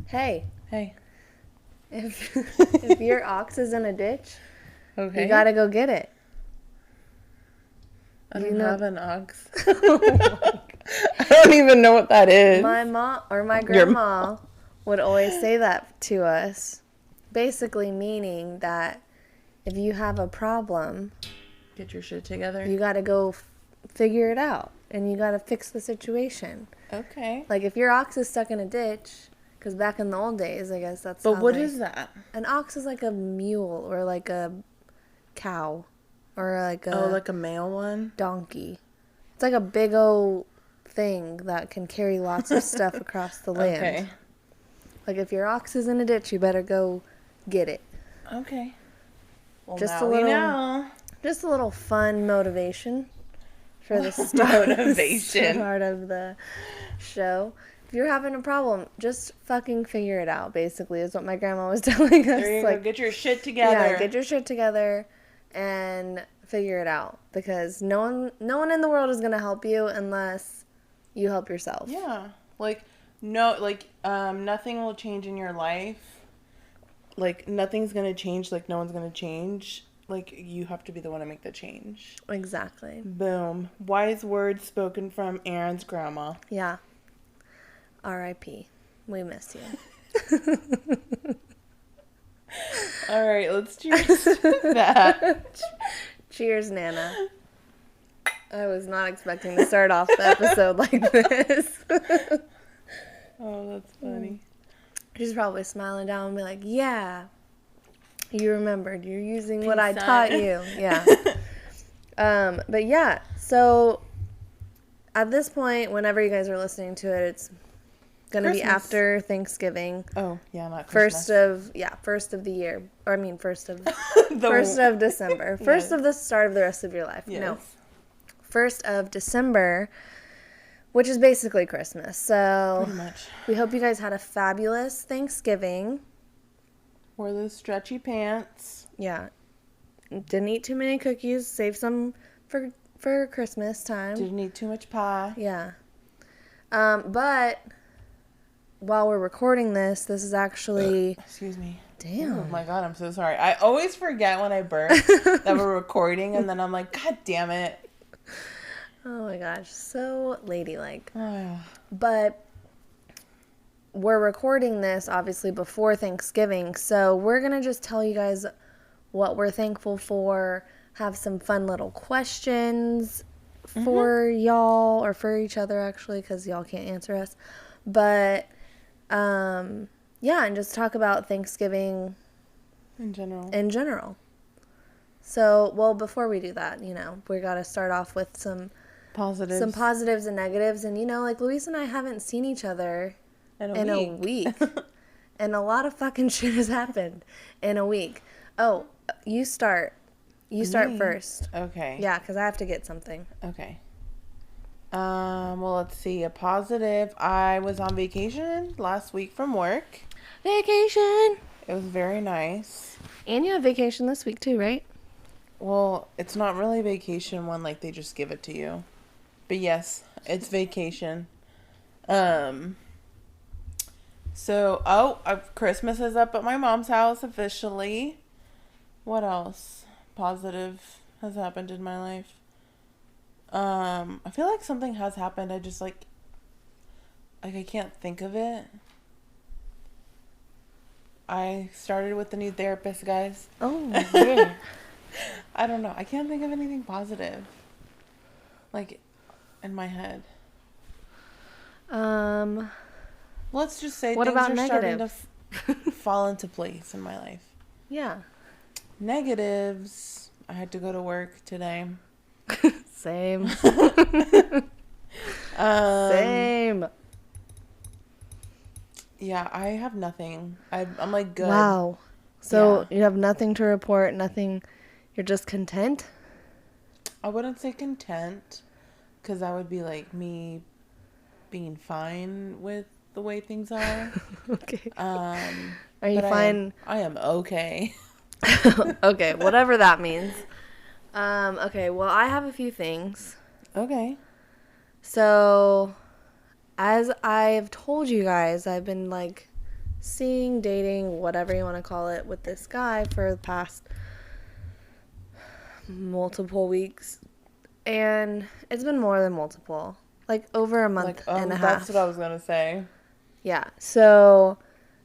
Hey, Hey. if your ox is in a ditch, Okay. you gotta go get it. I You don't know- have an ox. I don't even know what that is. My mom or my grandma would always say that to us, basically meaning that if you have a problem, Get your shit together. you gotta go figure it out, and you gotta fix the situation. Okay. Like if your ox is stuck in a ditch, because back in the old days, I guess that's. But how what they- is that? An ox is like a mule or like a cow or like a Oh, like a male one? donkey. It's like a big old thing that can carry lots of stuff across the land. Okay. Like if your ox is in a ditch, you better go get it. Okay. Well, Just now a we little- know. Just a little fun motivation for the start of the show. If you're having a problem, just fucking figure it out, basically, is what my grandma was telling us. There you like, go. Get your shit together. Yeah, get your shit together and figure it out. Because no one in the world is going to help you unless you help yourself. Yeah. Nothing will change in your life. Like, nothing's going to change. Like, no one's going to change. Like, you have to be the one to make the change. Exactly. Boom. Wise words spoken from Erin's grandma. Yeah. R.I.P. We miss you. All right, let's cheers to that. Cheers, Nana. I was not expecting to start off the episode like this. Oh, that's funny. She's probably smiling down and be like, yeah, you remembered. You're using what Peace I sign. taught you. Yeah. But yeah, so at this point, whenever you guys are listening to it, it's going to be Christmas. after Thanksgiving. Oh, yeah, not Christmas. First of the year. Or I mean, first of The- first of December. First Yes. of the start of the rest of your life. Yes. No. 1st of December, which is basically Christmas. So Pretty much. we hope you guys had a fabulous Thanksgiving. Wore those stretchy pants. Yeah. Didn't eat too many cookies. Save some for Christmas time. Didn't eat too much pie. Yeah. But while we're recording this is actually... Excuse me. Damn. Oh my god, I'm so sorry. I always forget when I burp that we're recording, and then I'm like, god damn it. Oh my gosh. So ladylike. Oh. But we're recording this obviously before Thanksgiving, so we're going to just tell you guys what we're thankful for, have some fun little questions for y'all, or for each other actually, because y'all can't answer us. But, yeah, and just talk about Thanksgiving In general. So, well, before we do that, we got to start off with some positives and negatives. And, like Luis and I haven't seen each other in a week. And a lot of fucking shit has happened in a week. Oh, you start. You start first. Okay. Yeah, because I have to get something. Okay. Well, let's see. A positive. I was on vacation last week from work. Vacation! It was very nice. And you have vacation this week too, right? Well, it's not really vacation when, like, they just give it to you. But yes, it's vacation. Christmas is up at my mom's house officially. What else positive has happened in my life? I feel like something has happened. I just, like I can't think of it. I started with the new therapist, guys. Oh, yeah. I don't know. I can't think of anything positive. Like, in my head. Let's just say What things about are starting to negatives? fall into place in my life. Yeah. Negatives. I had to go to work today. Same. Um, Same. Yeah, I have nothing. I'm like good. Wow. So Yeah. you have nothing to report, nothing. You're just content? I wouldn't say content, because that would be like me being fine with the way things are. Okay. Are Are you fine? I am okay. Okay, whatever that means. Okay, well, I have a few things. Okay. So, as I've told you guys, I've been, like, seeing, dating, whatever you want to call it, with this guy for the past multiple weeks. And it's been more than multiple. Like over a month and a half. That's what I was going to say. Yeah. So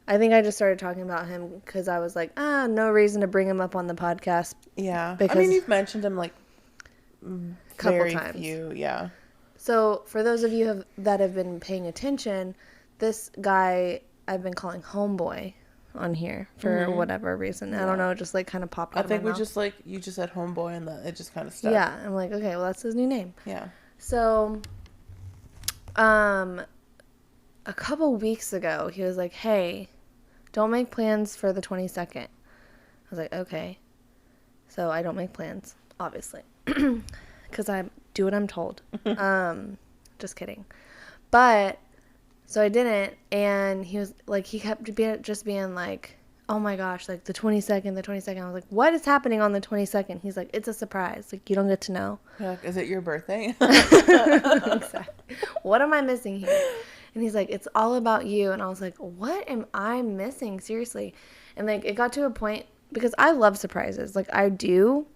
I think I just started talking about him because I was like, no reason to bring him up on the podcast. Yeah. Because I mean, you've mentioned him like couple times. Few, yeah. So for those of you that have been paying attention, this guy I've been calling homeboy on here for whatever reason. Yeah. I don't know, it just like kind of popped out of my mouth. Just like, you just said homeboy and it just kind of stuck. Yeah. I'm like, okay, well, that's his new name. Yeah. So, a couple weeks ago, he was like, hey, don't make plans for the 22nd. I was like, okay. So I don't make plans, obviously, because I do what I'm told. Just kidding. But, so I didn't, and he was like, he kept being like, oh my gosh, like the 22nd. I was like, what is happening on the 22nd? He's like, it's a surprise. Like, you don't get to know. Like, is it your birthday? Exactly. What am I missing here? And he's like, it's all about you. And I was like, what am I missing? Seriously. And like, it got to a point, because I love surprises. Like, I do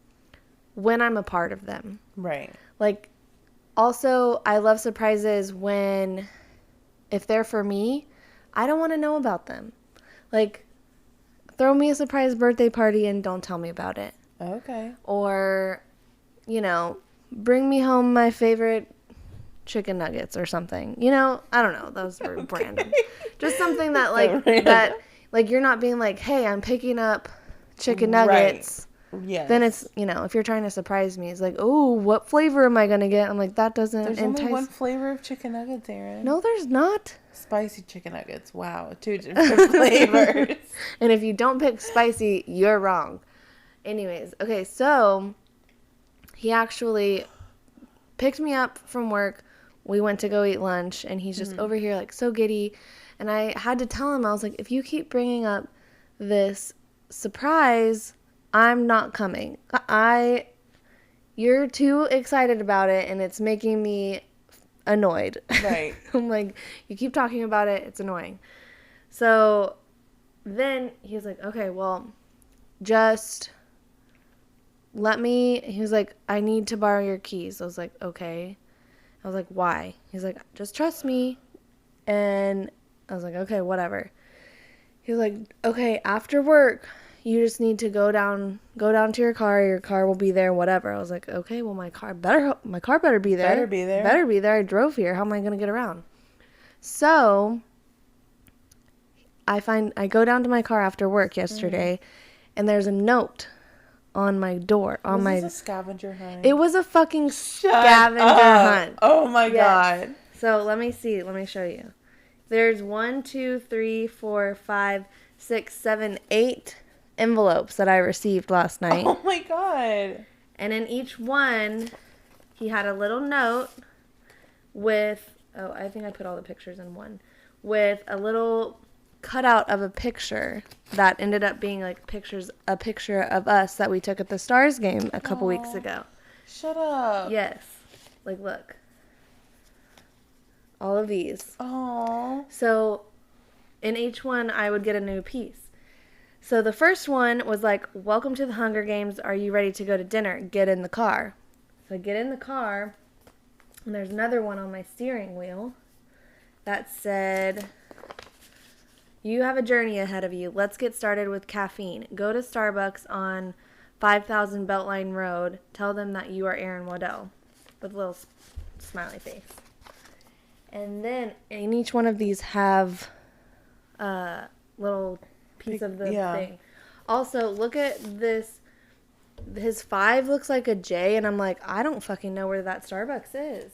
when I'm a part of them. Right. Like, also, I love surprises when, if they're for me, I don't want to know about them. Like, throw me a surprise birthday party and don't tell me about it. Okay. Or, you know, bring me home my favorite chicken nuggets or something. You know, I don't know. Those were random. Just something that, like, like, you're not being like, hey, I'm picking up chicken nuggets. Right. Yes. Then it's, you know, if you're trying to surprise me, it's like, oh, what flavor am I going to get? I'm like, that doesn't There's entice. only one flavor of chicken nuggets, Erin. No, there's not. Spicy chicken nuggets. Wow. 2 different flavors. And if you don't pick spicy, you're wrong. Anyways, okay, so he actually picked me up from work. We went to go eat lunch, and he's just over here, like, so giddy. And I had to tell him, I was like, if you keep bringing up this surprise, I'm not coming. You're too excited about it, and it's making me annoyed. Right. I'm like, you keep talking about it, it's annoying. So then he's like, okay, well, just let me, he was like, I need to borrow your keys. I was like, okay. I was like, why? He's like, just trust me. And I was like, okay, whatever. He was like, okay, after work, you just need to go down to your car will be there, whatever. I was like, okay, well, my car better be there. Better be there. I drove here. How am I going to get around? So I go down to my car after work yesterday, and there's a note on my door. Was this a scavenger hunt? It was a fucking scavenger hunt. Oh my God. So let me see. Let me show you. There's 1, 2, 3, 4, 5, 6, 7, 8 envelopes that I received last night. Oh my God. And in each one, he had a little note with, I think I put all the pictures in one, with a little cutout of a picture that ended up being like a picture of us that we took at the Stars game a couple weeks ago. Shut up. Yes. Like, look. All of these. Oh. So in each one, I would get a new piece. So the first one was like, welcome to the Hunger Games. Are you ready to go to dinner? Get in the car. So I get in the car, and there's another one on my steering wheel that said, you have a journey ahead of you. Let's get started with caffeine. Go to Starbucks on 5000 Beltline Road. Tell them that you are Erin Waddell, with a little smiley face. And then in each one of these have a little piece of the thing. Also, look at this. His 5 looks like a J, and I'm like, I don't fucking know where that Starbucks is.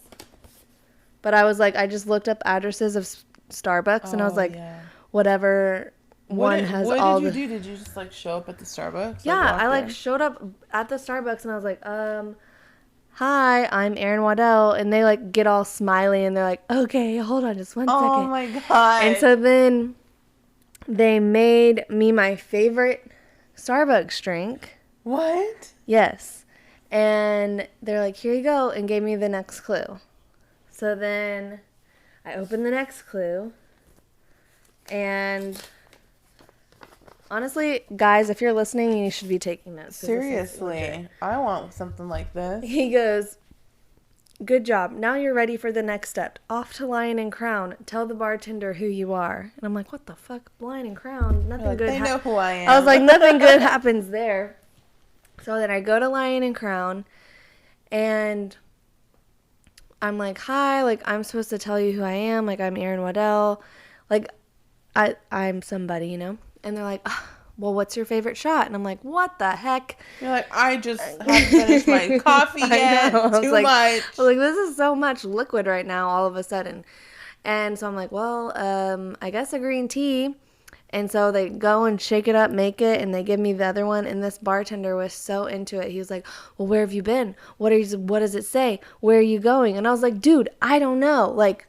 But I was like, I just looked up addresses of Starbucks, and I was like, whatever one has all the... What did you do? Did you just, like, show up at the Starbucks? Yeah, I, like, showed up at the Starbucks, and I was like, hi, I'm Erin Waddell, and they, like, get all smiley, and they're like, okay, hold on just one second. Oh, my God. And so then they made me my favorite Starbucks drink. What? Yes. And they're like, here you go, and gave me the next clue. So then I opened the next clue, and Honestly, guys, if you're listening, you should be taking notes. Seriously, I want something like this. He goes, good job. Now you're ready for the next step. Off to Lion and Crown. Tell the bartender who you are. And I'm like, what the fuck? Lion and Crown? Nothing Like, good. they know who I am. I was like, nothing good happens there. So then I go to Lion and Crown, and I'm like, hi, like, I'm supposed to tell you who I am. Like, I'm Erin Waddell. Like, I'm somebody, you know? And they're like, oh, well, what's your favorite shot? And I'm like, what the heck? You're like, I just haven't finished my coffee yet. Too much. I was like, this is so much liquid right now all of a sudden. And so I'm like, well, I guess a green tea. And so they go and shake it up, make it, and they give me the other one. And this bartender was so into it. He was like, well, where have you been? What does it say? Where are you going? And I was like, dude, I don't know. Like,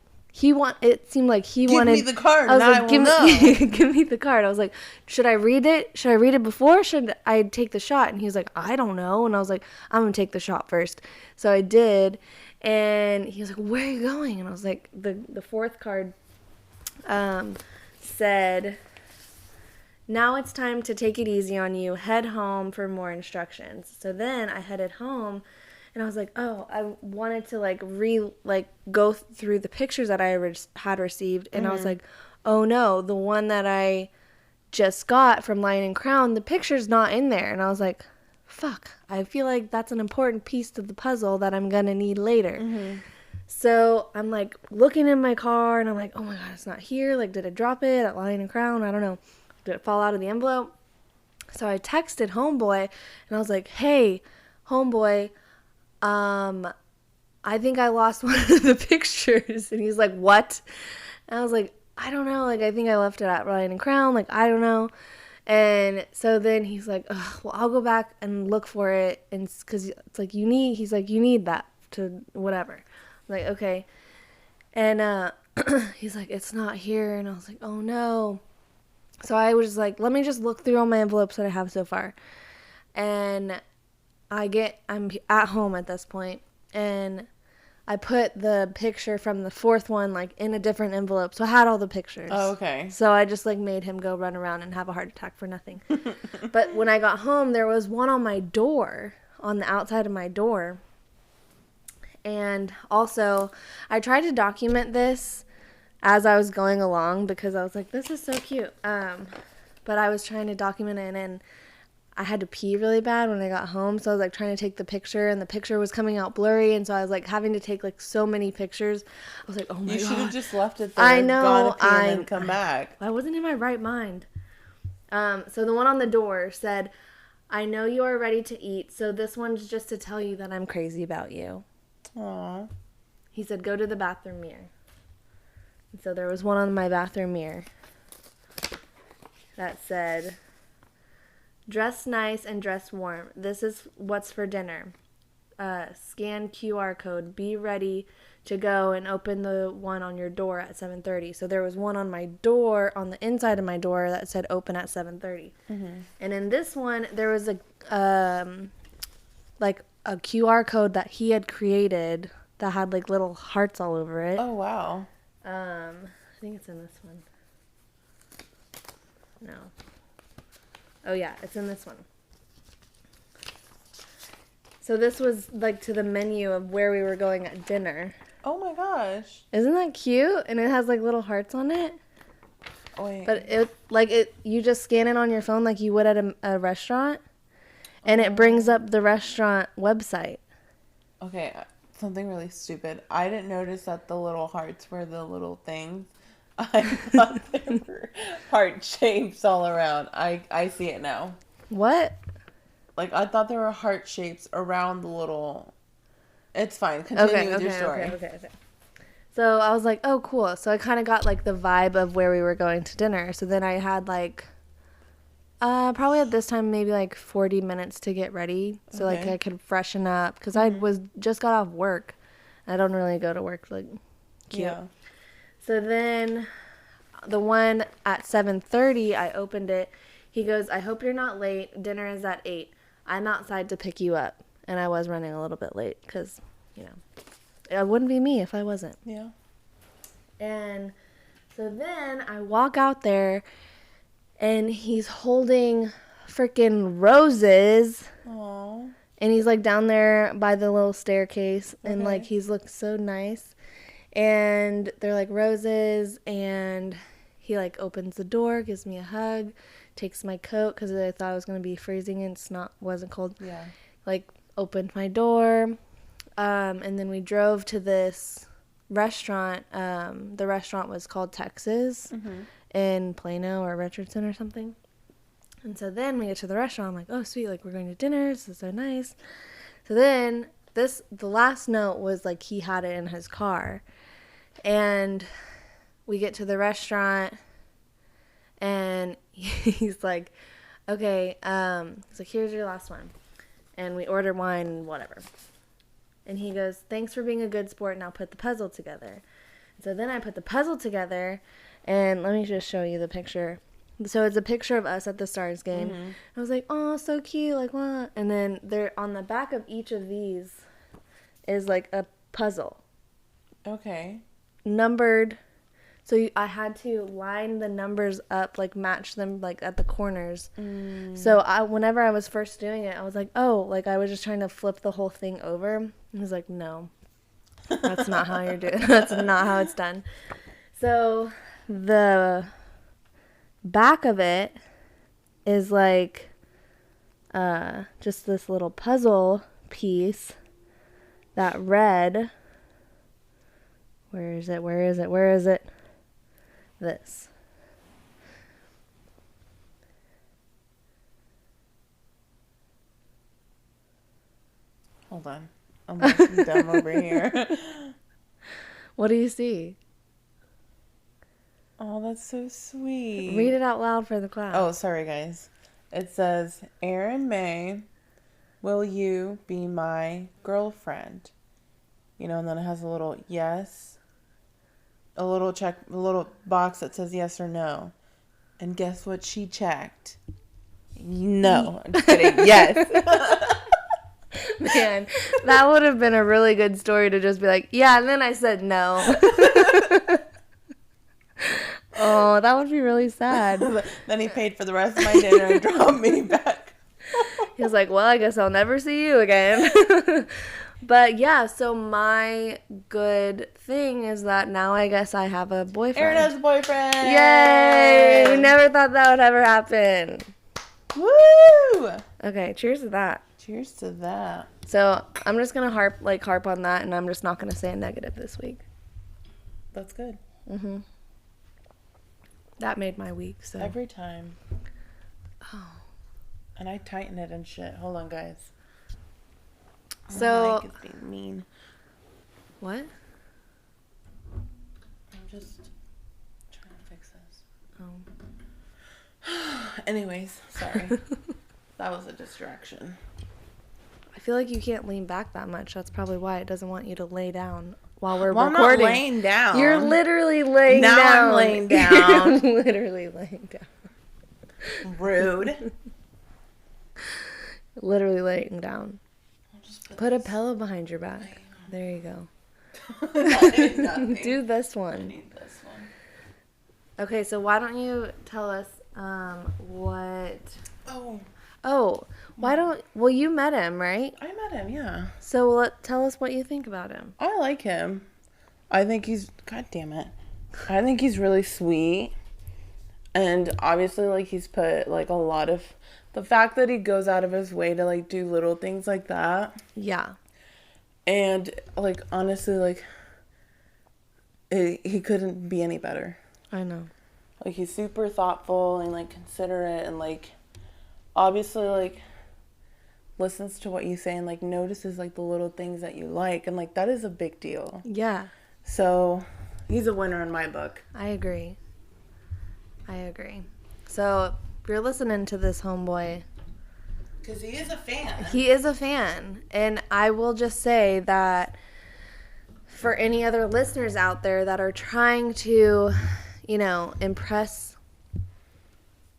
it seemed like he wanted. Give me the card, I was and like, I will know. give me the card. I was like, should I read it? Should I read it before? Should I take the shot? And he was like, I don't know. And I was like, I'm going to take the shot first. So I did. And he was like, where are you going? And I was like, the fourth card said, now it's time to take it easy on you. Head home for more instructions. So then I headed home, and I was like, oh, I wanted to go through the pictures that I had received, and I was like, oh no, the one that I just got from Lion and Crown, the picture's not in there. And I was like, fuck, I feel like that's an important piece to the puzzle that I'm gonna need later. So I'm like looking in my car, and I'm like, oh my god, it's not here. Like, did I drop it at Lion and Crown? I don't know. Did it fall out of the envelope? So I texted homeboy, and I was like, hey, homeboy, I think I lost one of the pictures. And he's like, what? And I was like, I don't know. Like, I think I left it at Lion and Crown. Like, I don't know. And so then he's like, ugh, well, I'll go back and look for it. And because it's like, you need that to whatever. I'm like, okay. And he's like, it's not here. And I was like, oh no. So I was like, let me just look through all my envelopes that I have so far. And I'm at home at this point, and I put the picture from the fourth one, like, in a different envelope. So I had all the pictures. Oh, okay. So I just, like, made him go run around and have a heart attack for nothing. But when I got home, there was one on my door, on the outside of my door. And also, I tried to document this as I was going along, because I was like, this is so cute. But I was trying to document it, and I had to pee really bad when I got home. So I was like trying to take the picture, and the picture was coming out blurry. And so I was like having to take like so many pictures. I was like, oh my God. You should have just left it there. I know. Gone to pee and then come back. I wasn't in my right mind. So the one on the door said, I know you are ready to eat. So this one's just to tell you that I'm crazy about you. Aww. He said, go to the bathroom mirror. And so there was one on my bathroom mirror that said, dress nice and dress warm. This is what's for dinner. Scan QR code. Be ready to go and open the one on your door at 7:30. So there was one on my door, on the inside of my door, that said open at 7:30. And in this one, there was a QR code that he had created that had like little hearts all over it. Oh, wow. I think it's in this one. No. Oh, yeah, it's in this one. So this was, like, to the menu of where we were going at dinner. Oh, my gosh. Isn't that cute? And it has, like, little hearts on it. Wait. But you just scan it on your phone like you would at a restaurant. And it brings up the restaurant website. Okay, something really stupid. I didn't notice that the little hearts were the little things. I thought they were heart shapes all around. I see it now. What? Like, I thought there were heart shapes around the little... It's fine. Continue with your story. Okay. So I was like, oh, cool. So I kind of got, like, the vibe of where we were going to dinner. So then I had, like, probably at this time, maybe, like, 40 minutes to get ready. So, like, I could freshen up. Because I just got off work. I don't really go to work, like, cute. Yeah. So then the one at 7:30, I opened it. He goes, I hope you're not late. Dinner is at 8. I'm outside to pick you up. And I was running a little bit late because, you know, it wouldn't be me if I wasn't. Yeah. And so then I walk out there, and he's holding freaking roses. Aww. And he's like down there by the little staircase, and Okay. like he's looked so nice. And they're like roses, and he like opens the door, gives me a hug, takes my coat because I thought it was gonna be freezing and wasn't cold. Yeah. Like opened my door, and then we drove to this restaurant. The restaurant was called Texas in Plano or Richardson or something. And so then we get to the restaurant. I'm like, oh, sweet. Like, we're going to dinner. This is so nice. So then the last note was like he had it in his car. And we get to the restaurant and he's like, okay, he's like, here's your last one. And we order wine and whatever. And he goes, thanks for being a good sport. Now put the puzzle together. So then I put the puzzle together, and let me just show you the picture. So it's a picture of us at the Stars game. I was like, oh, so cute, like what? And then there on the back of each of these is like a puzzle. Okay. Numbered. So I had to line the numbers up, like match them like at the corners. So whenever I was first doing it, I was like, oh, like I was just trying to flip the whole thing over. And he was like, no, that's not how you're doing. That's not how it's done. So the back of it is like just this little puzzle piece that read, where is it? This. Hold on. I'm looking dumb over here. What do you see? Oh, that's so sweet. Read it out loud for the class. Oh, sorry, guys. It says, Erin May, will you be my girlfriend? You know, and then it has a little yes, a little box that says yes or no. And guess what she checked? No. I'm just kidding. Yes. Man, that would have been a really good story to just be like, yeah, and then I said no. Oh, that would be really sad. Then he paid for the rest of my dinner and dropped me back. He was like, well, I guess I'll never see you again. But yeah, so my good thing is that now I guess I have a boyfriend. Erin has a boyfriend. Yay! We never thought that would ever happen. Woo! Okay, cheers to that. Cheers to that. So I'm just gonna harp on that, and I'm just not gonna say a negative this week. That's good. That made my week. So Every time. Oh. And I tighten it and shit. Hold on, guys. So My mic is being mean. what? I'm just trying to fix this. Oh. Anyways, sorry. That was a distraction. I feel like you can't lean back that much. That's probably why it doesn't want you to lay down while we're Well, recording. I'm not laying down. You're literally laying Now down. I'm laying down. You're literally laying down. Rude. Literally laying down. I'll just Put a pillow behind your back. There you go. Nothing. Do this I one. need this one. Okay, so why don't you tell us what... Oh, Well, you met him, right? I met him, yeah. So tell us what you think about him. I like him. I think he's, God damn it. I think he's really sweet. And obviously, like, he's put, like, a lot of, the fact that he goes out of his way to, like, do little things like that. Yeah. And, like, honestly, like, he couldn't be any better. I know. Like, he's super thoughtful and, like, considerate and, like, obviously, like, listens to what you say and, like, notices, like, the little things that you like. And, like, that is a big deal. Yeah. So, he's a winner in my book. I agree. So, if you're listening to this homeboy, Because he is a fan. he is a fan. And I will just say that for any other listeners out there that are trying to, you know, impress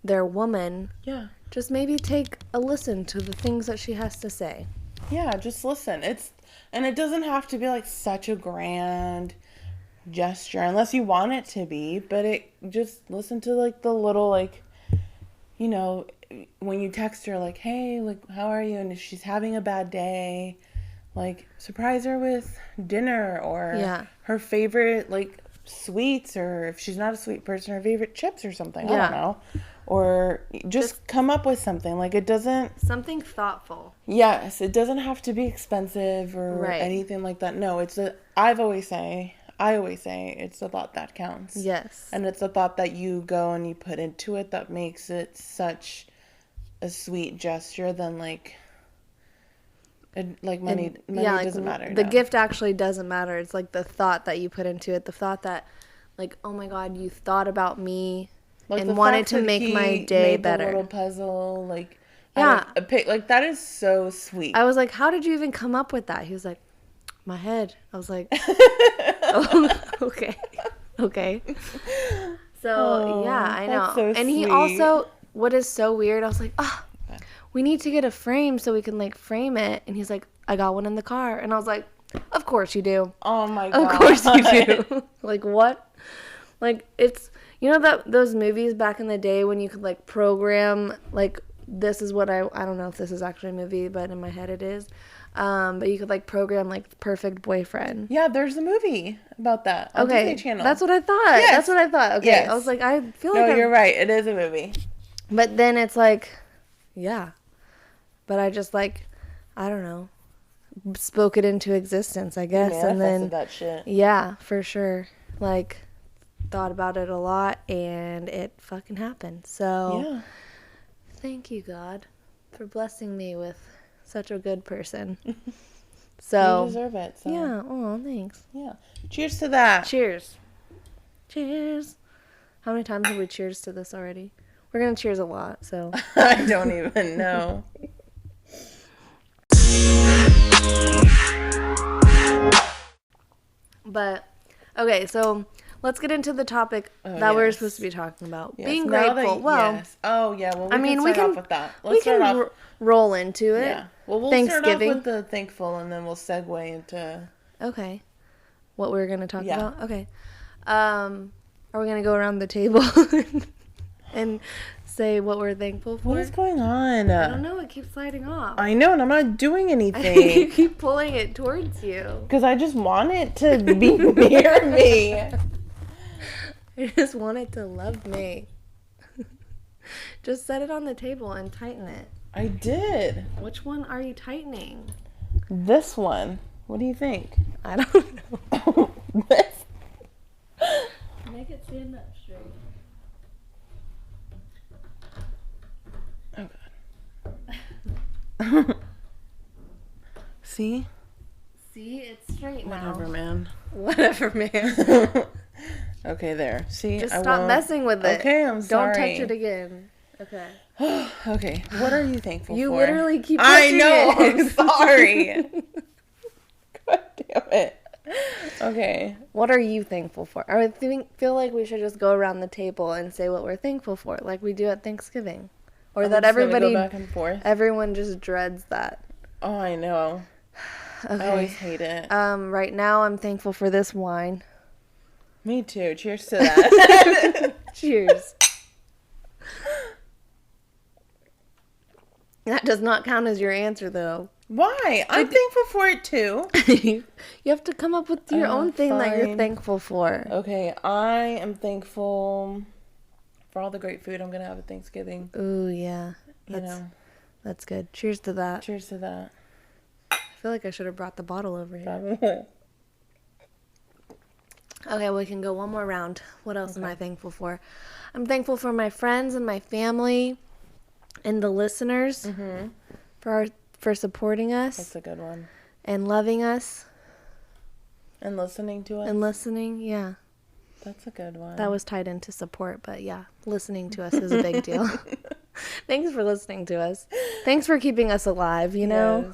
their woman, Yeah. just maybe take a listen to the things that she has to say. Yeah, just listen. And it doesn't have to be, like, such a grand gesture unless you want it to be, but just listen to, like, the little, like, you know, when you text her like, hey, like, how are you? And if she's having a bad day, like, surprise her with dinner or Yeah. her favorite, like, sweets, or if she's not a sweet person, her favorite chips or something. I Yeah. don't know. Or just come up with something. Like, it doesn't... Something thoughtful. Yes, it doesn't have to be expensive or Right. anything like that. No, it's a... I always say, it's the thought that counts. Yes. And it's the thought that you go and you put into it that makes it such a sweet gesture than, like... money yeah, doesn't matter. The no. gift actually doesn't matter. It's like the thought that you put into it. The thought that, like, oh my God, you thought about me Like and the wanted fact to that make he my day made better. The little puzzle, like, Yeah. like that is so sweet. I was like, how did you even come up with that? He was like, my head. I was like, oh, okay. Okay. So, yeah, I know. That's so and he sweet. also, what is so weird, I was like, we need to get a frame so we can, like, frame it. And he's like, I got one in the car. And I was like, of course you do. Oh my God. Of course you do. Like, what? Like, it's, you know that those movies back in the day when you could, like, program, like, this is what I don't know if this is actually a movie, but in my head it is. But you could, like, program, like, perfect boyfriend. Yeah, there's a movie about that on Disney Channel. That's what I thought. Yes. That's what I thought. Okay. Yes. I was like, I feel like No, you're right. It is a movie. But then it's like, yeah. But I just, like, I don't know, spoke it into existence, I guess. And then that shit. Yeah, for sure. Like, thought about it a lot, and it fucking happened. So, Yeah. thank you, God, for blessing me with such a good person. So, You deserve it. So. yeah. Oh, thanks. Yeah. Cheers to that. Cheers. Cheers. How many times have we cheers to this already? We're going to cheers a lot, so. I don't even know. But, okay, so let's get into the topic that we're supposed to be talking about. Yes. Being Now grateful. yes. Oh, yeah. Well, I mean, we start can off with that. we can roll into it. Yeah. Well, we'll Thanksgiving. start off with the thankful, and then we'll segue into... Okay. What we're going to talk Yeah. about? Okay. Are we going to go around the table and say what we're thankful for? What is going on? I don't know. It keeps sliding off. I know, and I'm not doing I think you anything. keep pulling it towards you. Because I just want it to be near me. I just want it to love me. Just set it on the table and tighten it. I did. Which one are you tightening? This one. What do you think? I don't know. This. Make it stand up straight. Oh, God. See? See, it's straight now. Whatever, man. Whatever, man. Okay, there. See? Just I stop won't... messing with it. Okay, I'm sorry. Don't touch it again. Okay. Okay, what are you thankful for? You literally keep I touching know, it. I'm sorry. God damn it. Okay. What are you thankful for? I feel like we should just go around the table and say what we're thankful for, like we do at Thanksgiving. Or I'm that just gonna everybody, go back and forth. everyone just dreads that. Oh, I know. Okay. I always hate it. Right now I'm thankful for this wine. Me too. Cheers to that. Cheers. That does not count as your answer, though. Why? I'm thankful for it too. You have to come up with your own thing that you're fine. thankful for. Okay, I am thankful for all the great food I'm gonna have at Thanksgiving. Ooh, yeah. You know. That's good. Cheers to that. Cheers to that. I feel like I should have brought the bottle over here. Probably. Okay, we can go one more round. What else am I thankful for? I'm thankful for my friends and my family and the listeners for supporting us That's a good one. and loving us And listening to us. and listening. Yeah, That's a good one. that was tied into support, but yeah, listening to us is a big deal. Thanks for listening to us. Thanks for keeping us alive, you know?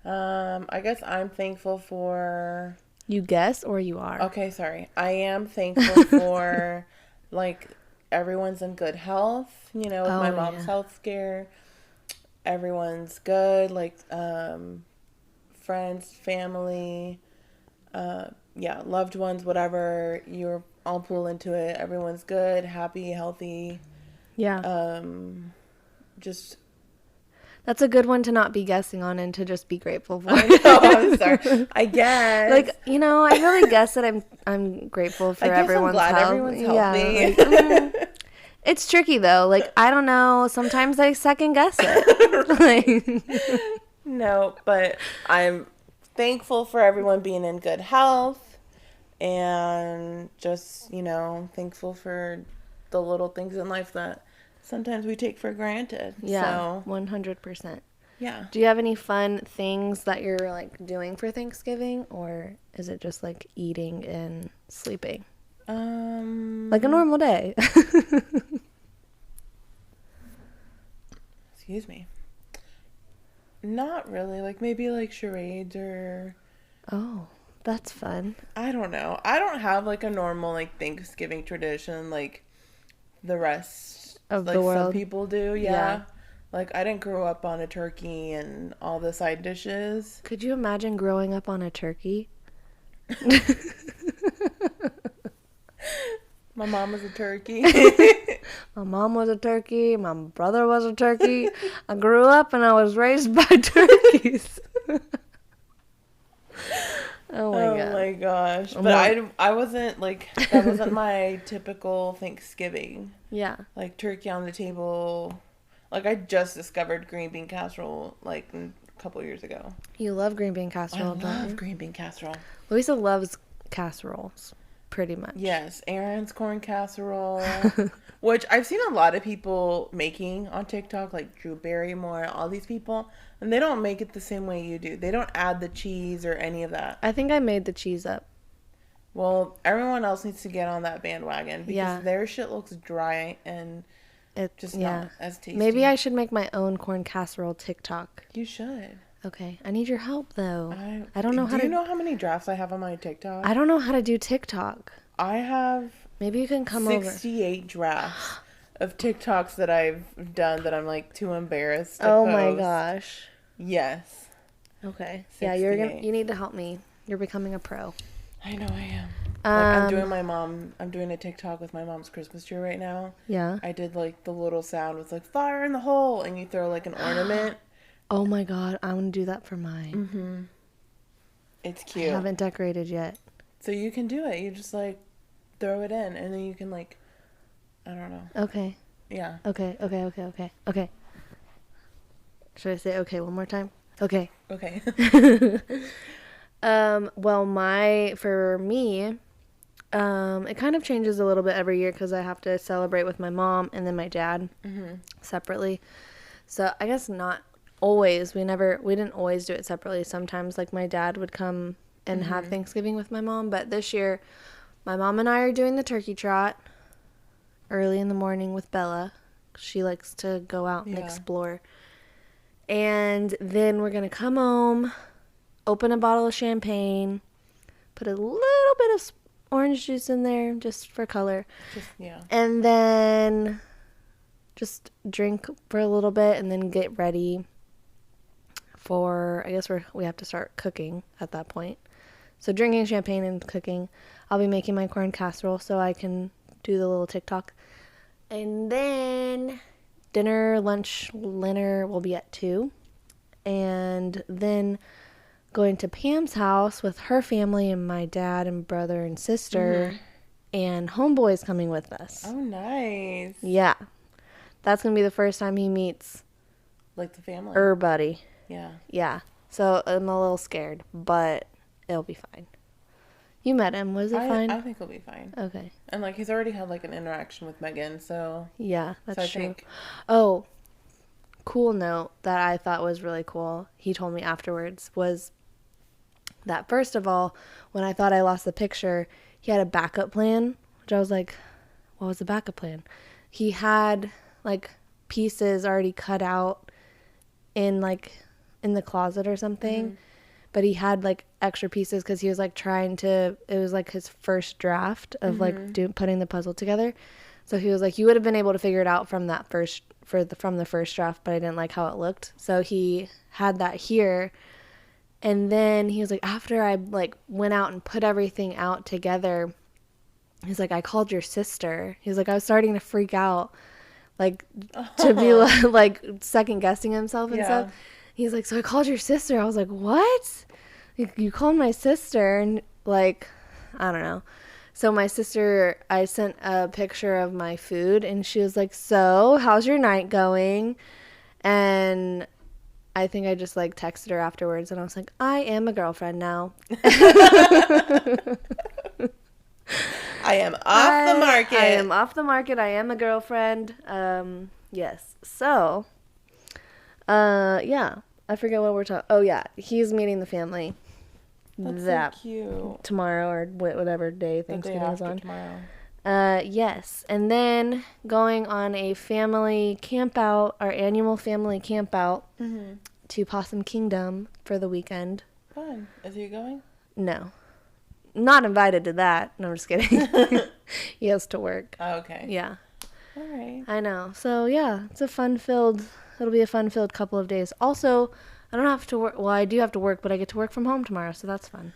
Yes. I guess I'm thankful for... You guess or you are? Okay, sorry. I am thankful for, like, everyone's in good health, you know, with my mom's health scare. Everyone's good, like, friends, family, loved ones, whatever. You're all pull into it. Everyone's good, happy, healthy. Yeah. Just That's a good one to not be guessing on and to just be grateful for. I know, I'm sorry. I guess. Like, I really guess that I'm grateful for I guess I'm everyone's glad health. everyone's Yeah. healthy. Like, it's tricky though. Like, I don't know. Sometimes I second guess it. Like, No, but I'm thankful for everyone being in good health and just, thankful for the little things in life that sometimes we take for granted. yeah, So, 100%. yeah. Do you have any fun things that you're like doing for Thanksgiving, or is it just like eating and sleeping? Like a normal day. Excuse me. Not really. Like maybe like charades or Oh, that's fun. I don't know. I don't have like a normal like Thanksgiving tradition like the rest Of like the some world. people do. Yeah. Yeah. Like I didn't grow up on a turkey and all the side dishes. Could you imagine growing up on a turkey? My mom was a turkey. My mom was a turkey. My brother was a turkey. I grew up and I was raised by turkeys. Oh my Oh god. my gosh. But I wasn't like that wasn't my typical Thanksgiving. Yeah. Like turkey on the table. Like I just discovered green bean casserole like a couple years ago. You love green bean I casserole, don't love you? green bean casserole. Louisa loves casseroles, pretty much. Yes, Erin's corn casserole, which I've seen a lot of people making on TikTok, like Drew Barrymore, all these people, and they don't make it the same way you do. They don't add the cheese or any of that. I think I made the cheese up. Well, everyone else needs to get on that bandwagon because Yeah. their shit looks dry and just not as tasty. Maybe I should make my own corn casserole TikTok. You should. Okay. I need your help though. I don't know how Do to. you know how many drafts I have on my TikTok? I don't know how to do TikTok. I have Maybe you can come over. 68 drafts of TikToks that I've done that I'm like too embarrassed to Oh my post. gosh. Yes. Okay. 68. Yeah, you need to help me. You're becoming a pro. I know I am. Like I'm doing a TikTok with my mom's Christmas tree right now. Yeah. I did like the little sound with like fire in the hole and you throw like an ornament. Oh my god, I want to do that for mine. Mm-hmm. It's I cute. haven't decorated yet. So you can do it. You just like throw it in and then you can like, I don't know. Okay. Yeah. Okay. Should I say okay one more time? Okay. Okay. Well, for me, it kind of changes a little bit every year because I have to celebrate with my mom and then my dad separately. So I guess not always. We didn't always do it separately. Sometimes like my dad would come and have Thanksgiving with my mom, but this year my mom and I are doing the turkey trot early in the morning with Bella. She likes to go out and explore. And then we're going to come home, open a bottle of champagne, put a little bit of orange juice in there just for color. And then just drink for a little bit and then get ready for, I guess we have to start cooking at that point. So drinking champagne and cooking. I'll be making my corn casserole so I can do the little TikTok. And then dinner will be at 2. And then going to Pam's house with her family and my dad and brother and sister. And homeboy's coming with us. Oh, nice. Yeah. That's going to be the first time he meets like the family. everybody. Yeah. Yeah. So I'm a little scared, but it'll be fine. You met him. Was it fine? I think he'll be fine. Okay. And like he's already had like an interaction with Megan, so yeah, that's true. Think... Oh, cool note that I thought was really cool. He told me afterwards was that first of all, when I thought I lost the picture, he had a backup plan, which I was like, what was the backup plan? He had like pieces already cut out in the closet or something. But he had like extra pieces because he was like it was like his first draft of like putting the puzzle together. So he was like, you would have been able to figure it out from the first draft, but I didn't like how it looked. So he had that here. And then he was like, after I like went out and put everything out together, he's like, I called your sister. He's like, I was starting to freak out. like to be like second guessing himself and stuff. He's like, so I called your sister. I was like, what? You called my sister? And like, I don't know. So my sister, I sent a picture of my food, and she was like, so how's your night going? And I think I just like texted her afterwards, and I was like, I am a girlfriend now. I am off the market. I am off the market. I am a girlfriend. Yes. So, yeah. I forget what we're talking. Oh yeah, he's meeting the family. That's so cute. Tomorrow or whatever day Thanksgiving is on. Tomorrow. Yes. And then going on a family camp out, our annual family camp out to Possum Kingdom for the weekend. Fun. Is he going? No. Not invited to that. No, I'm just kidding. He has to work. Oh, okay. Yeah. All right. I know. So, yeah, it'll be a fun-filled couple of days. Also, I don't have to work. Well, I do have to work, but I get to work from home tomorrow, so that's fun.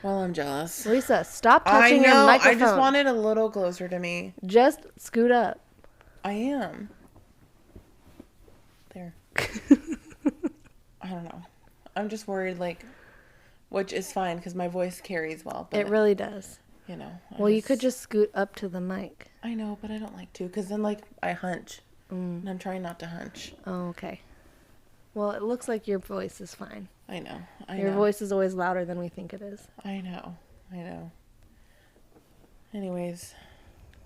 Well, I'm jealous. Lisa, stop touching your microphone. I just want it a little closer to me. Just scoot up. I am. There. I don't know. I'm just worried, like, which is fine because my voice carries well. But it really does. You know. You could just scoot up to the mic. I know, but I don't like to because then, like, I hunch. And I'm trying not to hunch. Oh, okay. Well, it looks like your voice is fine. I know. Your voice is always louder than we think it is. I know. Anyways,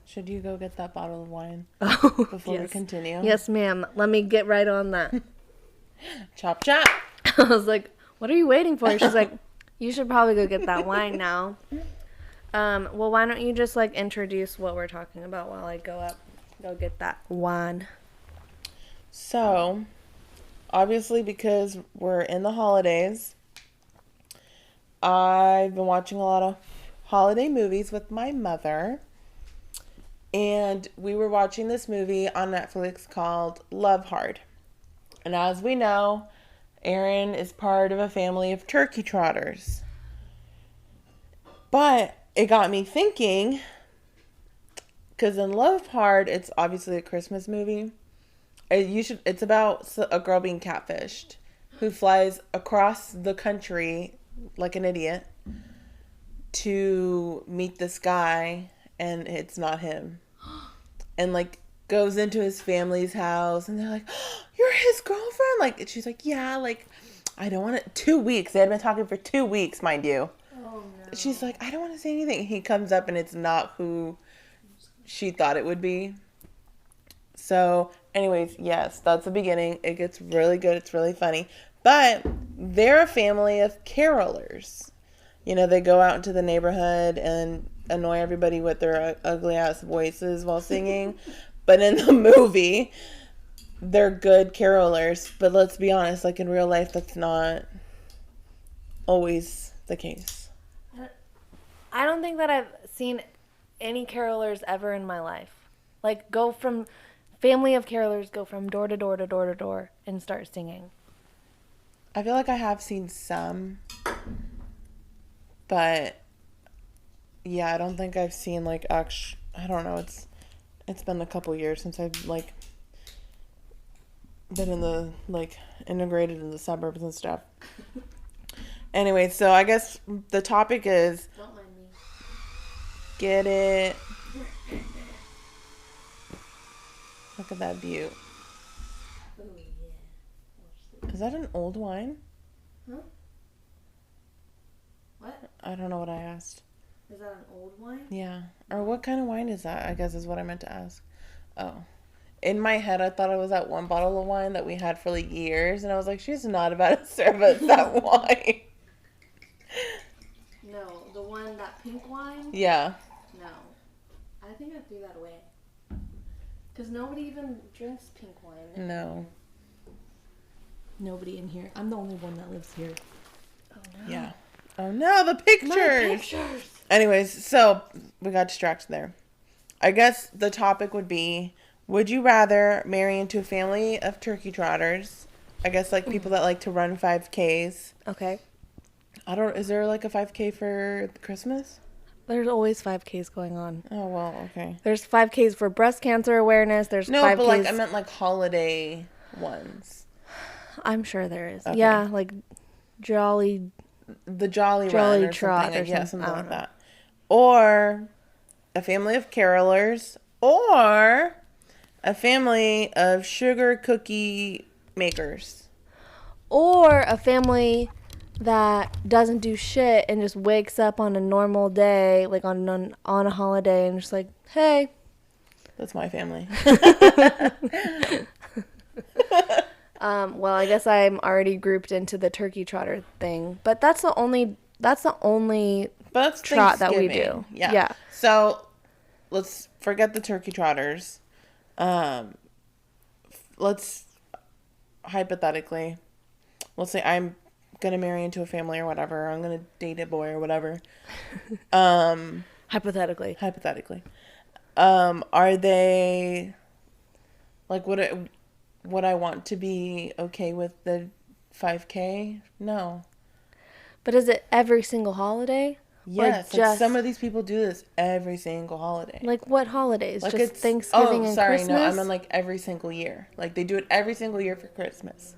should you go get that bottle of wine before we continue? Yes, ma'am. Let me get right on that. Chop, chop. I was like, what are you waiting for? She's like, you should probably go get that wine now. Well, why don't you just, like, introduce what we're talking about while I go get that wine. So, obviously, because we're in the holidays, I've been watching a lot of holiday movies with my mother. And we were watching this movie on Netflix called Love Hard. And as we know, Erin is part of a family of turkey trotters. But it got me thinking, because in Love Hard, it's obviously a Christmas movie. It's about a girl being catfished who flies across the country like an idiot to meet this guy, and it's not him. And, like, goes into his family's house, and they're like, oh, you're his girlfriend? Like, she's like, yeah, like, I don't want to. 2 weeks. They had been talking for 2 weeks, mind you. Oh, no. She's like, I don't want to say anything. He comes up, and it's not who she thought it would be. So, anyways, yes, that's the beginning. It gets really good. It's really funny. But they're a family of carolers. You know, they go out into the neighborhood and annoy everybody with their ugly-ass voices while singing. But in the movie, they're good carolers. But let's be honest, like in real life, that's not always the case. I don't think that I've seen any carolers ever in my life. Like, family of carolers go from door to door to door to door and start singing. I feel like I have seen some, but yeah, I don't think I've seen like I don't know. It's been a couple years since I've like been in the integrated in the suburbs and stuff. Anyway, so I guess the topic is Don't mind me. Get it. Look at that view. Oh, yeah. Is that an old wine? Huh? What? I don't know what I asked. Is that an old wine? Yeah. Or what kind of wine is that? I guess is what I meant to ask. Oh. In my head, I thought it was that one bottle of wine that we had for like years. And I was like, she's not about to serve us that wine. No, that pink wine? Yeah. No. I think I threw that away. Because nobody even drinks pink wine. No. Nobody in here. I'm the only one that lives here. Oh, no. Yeah. Oh, no, the pictures. My pictures. Anyways, so we got distracted there. I guess the topic would be, would you rather marry into a family of turkey trotters? I guess like people that like to run 5Ks. Okay. Is there like a 5K for Christmas? There's always 5Ks going on. Oh, well, okay. There's 5Ks for breast cancer awareness. There's No, 5Ks. but like I meant like holiday ones. I'm sure there is. Okay. Yeah, like Jolly The Jolly Jolly Run or Trot something. or Yeah, something. something like that. Or a family of carolers, or a family of sugar cookie makers. Or a family that doesn't do shit and just wakes up on a normal day, like on a holiday, and just like, hey. That's my family. Well, I guess I'm already grouped into the turkey trotter thing, but that's the only trot that we do. Yeah. So let's forget the turkey trotters. Let's hypothetically, let's say I'm gonna marry into a family or whatever. Or I'm gonna date a boy or whatever. Hypothetically. Are they like would I want to be okay with the 5K? No. But is it every single holiday? Yes, like some of these people do this every single holiday. Like what holidays? Like just Thanksgiving and Christmas? No, I mean like every single year. Like they do it every single year for Christmas.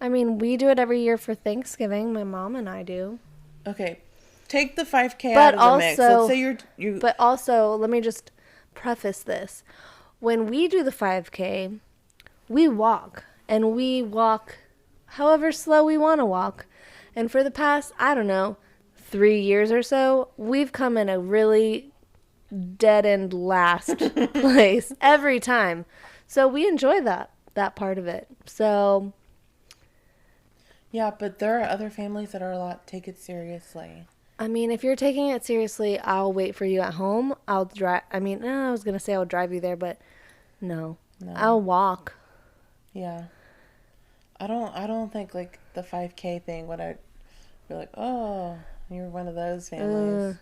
I mean, we do it every year for Thanksgiving. My mom and I do. Okay, take the 5K out of the mix. Let's say you. But also, let me just preface this: when we do the 5K, we walk, and we walk however slow we want to walk. And for the past, I don't know, 3 years or so, we've come in a really dead-end last place every time. So we enjoy that part of it. So yeah, but there are other families that are take it seriously. I mean, if you're taking it seriously, I'll wait for you at home. I'll drive. I mean, I was gonna say I'll drive you there, but no. I'll walk. Yeah. I don't think like the 5K thing would I be like, oh, you're one of those families.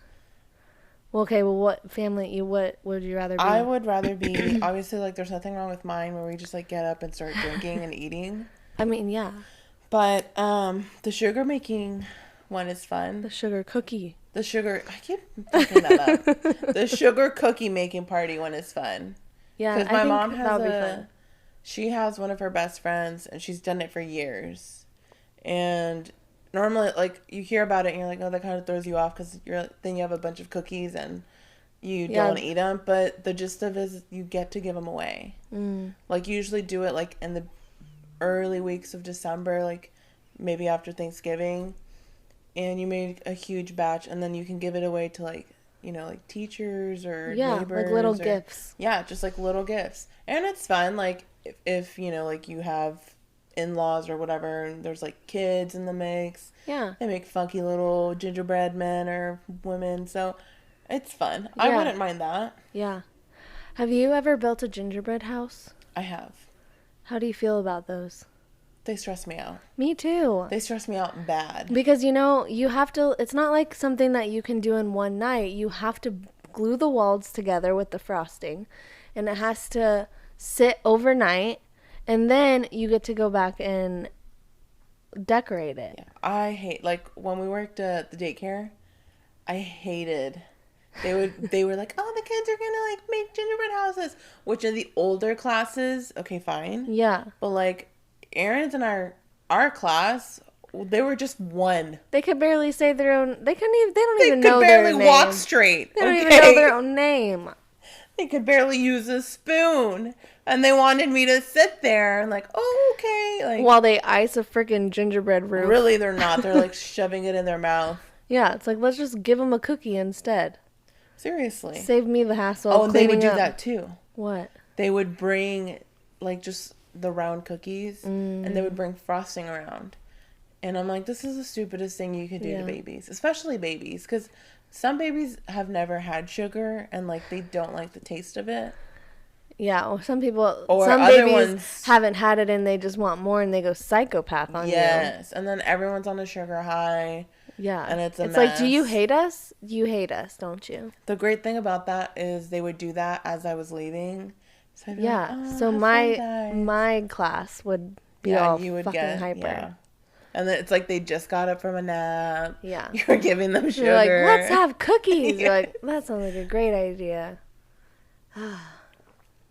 Well, okay. Well, what family? What would you rather be? I would rather be obviously like there's nothing wrong with mine where we just like get up and start drinking and eating. I mean, yeah. But the sugar making one is fun. The sugar cookie. I keep thinking that up. The sugar cookie making party one is fun. Yeah, because my mom has she has one of her best friends, and she's done it for years. And normally, like, you hear about it, and you're like, oh, that kind of throws you off, because then you have a bunch of cookies, and you don't want to eat them. But the gist of it is you get to give them away. Like, you usually do it, like, in the early weeks of December, like, maybe after Thanksgiving. And you make a huge batch, and then you can give it away to, like, you know, like, teachers or neighbors. Like little gifts. Yeah, just, like, little gifts. And it's fun, like, if you know, like, you have in-laws or whatever, and there's, like, kids in the mix. Yeah. They make funky little gingerbread men or women, so it's fun. Yeah. I wouldn't mind that. Yeah. Have you ever built a gingerbread house? I have. How do you feel about those? They stress me out. Me too. They stress me out bad. Because, you know, you have to, it's not like something that you can do in one night. You have to glue the walls together with the frosting, and it has to sit overnight, and then you get to go back and decorate it. Yeah. I hate, like, when we worked at the daycare, I hated, they were like, oh, the kids are gonna, like, make gingerbread houses, which in the older classes, okay, fine. Yeah. But, like, Erin's in our class, they were just one. They could barely say their own, they don't even know their name. They could barely walk straight. They don't even know their own name. They could barely use a spoon. And they wanted me to sit there and like, oh, okay. Like, while they ice a freaking gingerbread roof. Really, they're not. They're like shoving it in their mouth. Yeah, it's like, let's just give them a cookie instead. Seriously. Save me the hassle. Oh, and they would do that too. What? They would bring like just the round cookies and they would bring frosting around. And I'm like, this is the stupidest thing you could do to babies, especially babies, because some babies have never had sugar and like they don't like the taste of it. Yeah, well, some people, or some other babies ones haven't had it and they just want more and they go psychopath on you. Yes, and then everyone's on a sugar high. Yeah, and it's mess. Like, do you hate us? You hate us, don't you? The great thing about that is they would do that as I was leaving. So I'd be like, oh, so my class would be all you would fucking hyper. Yeah. And then it's like they just got up from a nap. Yeah. You're giving them sugar. You're like, let's have cookies. You're like, that sounds like a great idea.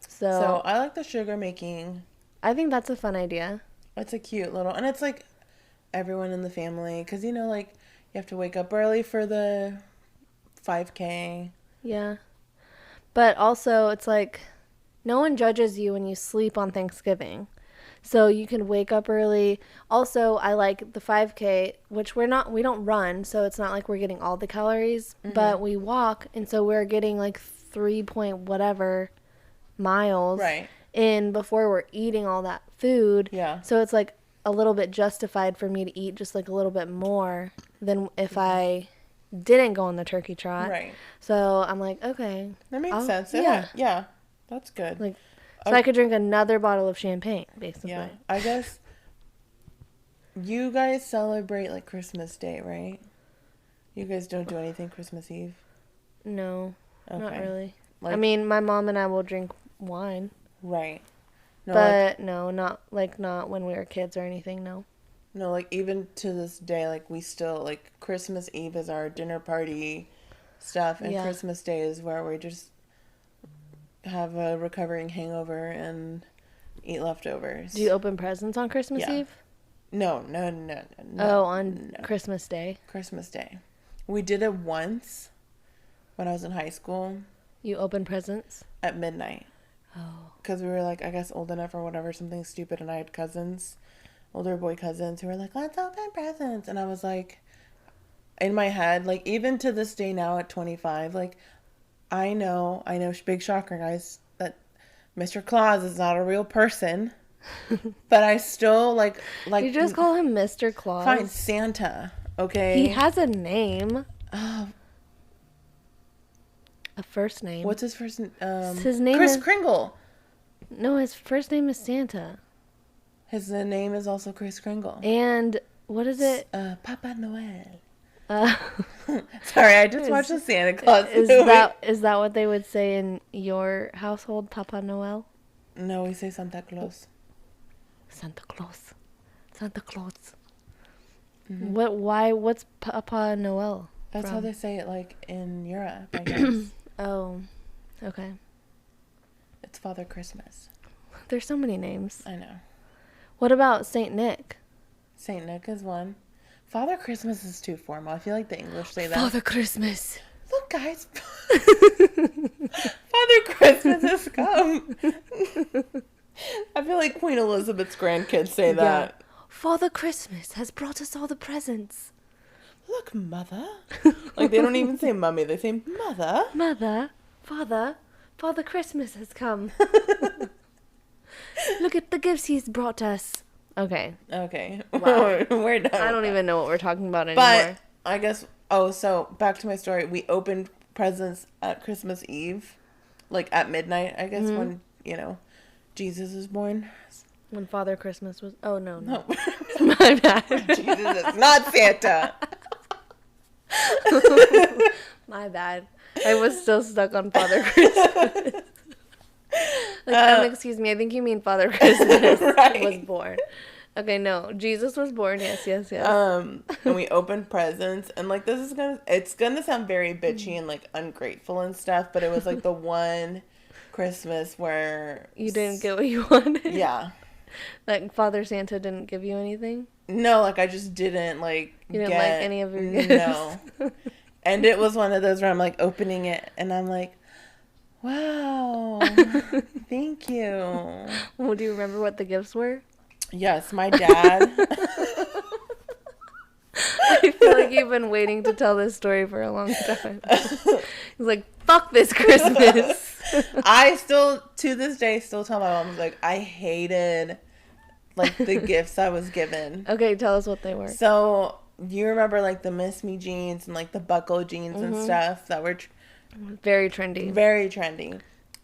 So I like the sugar making. I think that's a fun idea. It's a cute little, and it's like everyone in the family, because like you have to wake up early for the 5K. Yeah. But also it's like no one judges you when you sleep on Thanksgiving. So you can wake up early. Also, I like the 5K, which we don't run, so it's not like we're getting all the calories, but we walk, and so we're getting like 3 point whatever miles in before we're eating all that food. Yeah. So it's like a little bit justified for me to eat just like a little bit more than if I didn't go on the turkey trot. Right. So I'm like, okay. That makes sense. Yeah. Yeah. That's good. Like, so I could drink another bottle of champagne, basically. Yeah. I guess you guys celebrate like Christmas Day, right? You guys don't do anything Christmas Eve? No, not really. Like, I mean, my mom and I will drink wine. Right. No, but no, not when we were kids or anything, no. No, like even to this day, like we still, like Christmas Eve is our dinner party stuff, and Christmas Day is where we just have a recovering hangover and eat leftovers. Do you open presents on Christmas Eve? No. Oh, on Christmas Day? Christmas Day. We did it once when I was in high school. You open presents? At midnight. Oh. Because we were like, I guess old enough or whatever, something stupid, and I had cousins, older boy cousins, who were like, let's open presents. And I was like, in my head, like even to this day now at 25, like I know, big shocker, guys, that Mr. Claus is not a real person. But I still like. You just call him Mr. Claus? Fine, Santa, okay? He has a name. A first name. What's his first name? His name Kris is... Kringle. No, his first name is Santa. His name is also Kris Kringle. And what is it? Papa Noel. Sorry, I just watched the Santa Claus movie. Is that what they would say in your household, Papa Noel? No, we say Santa Claus. Santa Claus. Mm-hmm. What's Papa Noel? That's how they say it, like, in Europe, I guess. Oh, okay. It's Father Christmas. There's so many names. I know. What about Saint Nick? Saint Nick is one. Father Christmas is too formal. I feel like the English say that. Father Christmas. Look, guys. Father Christmas has come. I feel like Queen Elizabeth's grandkids say that. Yeah. Father Christmas has brought us all the presents. Look, Mother. Like, they don't even say Mummy. They say Mother. Mother. Father Christmas has come. Look at the gifts he's brought us. Okay. Wow. We're done. I don't even know what we're talking about anymore. But I guess, so back to my story. We opened presents at Christmas Eve, like at midnight, I guess, when, Jesus was born. When Father Christmas was... Oh, no. My bad. Jesus is not Santa. My bad. I was still stuck on Father Christmas. Excuse me, I think you mean Father Christmas was born. Okay, no, Jesus was born. Yes. And we opened presents, and like it's gonna sound very bitchy and like ungrateful and stuff, but it was like the one Christmas where you didn't get what you wanted. Yeah. Like Father Santa didn't give you anything? No, like I just didn't like. You didn't like any of your gifts? No. And it was one of those where I'm like opening it, and I'm like, wow, thank you. Well, do you remember what the gifts were? Yes, my dad. I feel like you've been waiting to tell this story for a long time. He's like, fuck this Christmas. I still, to this day, tell my mom, like, I hated, like, the gifts I was given. Okay, tell us what they were. So, you remember, like, the Miss Me jeans and, like, the buckle jeans and stuff that were... Very trendy. Very trendy.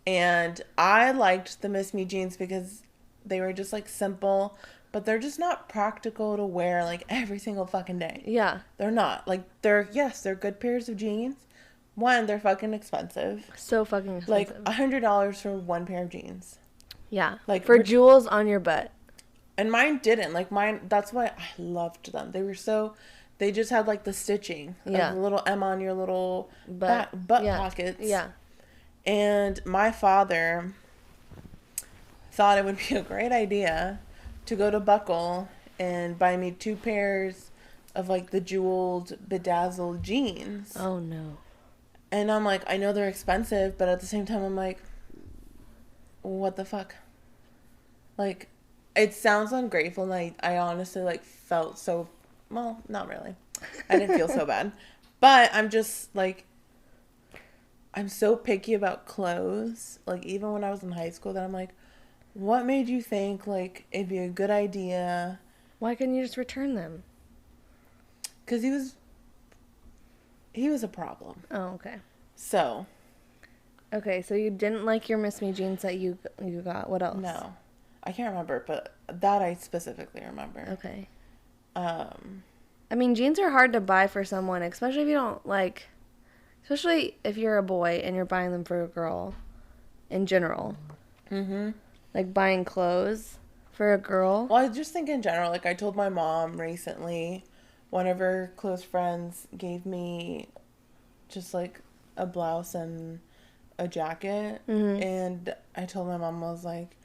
And I liked the Miss Me jeans because they were just, like, simple, but they're just not practical to wear, like, every single fucking day. Yeah. They're not. Like, they're good pairs of jeans. One, they're fucking expensive. So fucking expensive. Like, $100 for one pair of jeans. Yeah. Like, for jewels on your butt. And mine didn't. Like mine, that's why I loved them. They just had like the stitching of Yeah. the little M on your little But butt yeah. pockets. Yeah. And my father thought it would be a great idea to go to Buckle and buy me 2 pairs of like the jeweled, bedazzled jeans. Oh no. And I'm like, I know they're expensive, but at the same time, I'm like, what the fuck? Like, it sounds ungrateful, and I honestly, like, felt so, well, not really. I didn't feel so bad. But I'm just, like, I'm so picky about clothes. Like, even when I was in high school, that I'm like, what made you think, like, it'd be a good idea? Why couldn't you just return them? Because he was a problem. Oh, okay. So. Okay, so you didn't like your Miss Me jeans that you got. What else? No. I can't remember, but that I specifically remember. Okay. I mean, jeans are hard to buy for someone, especially if you don't like, especially if you're a boy and you're buying them for a girl in general. Mm-hmm. Like buying clothes for a girl. Well, I just think in general, like I told my mom recently, one of her close friends gave me just like a blouse and a jacket. Mm-hmm. And I told my mom, I was like,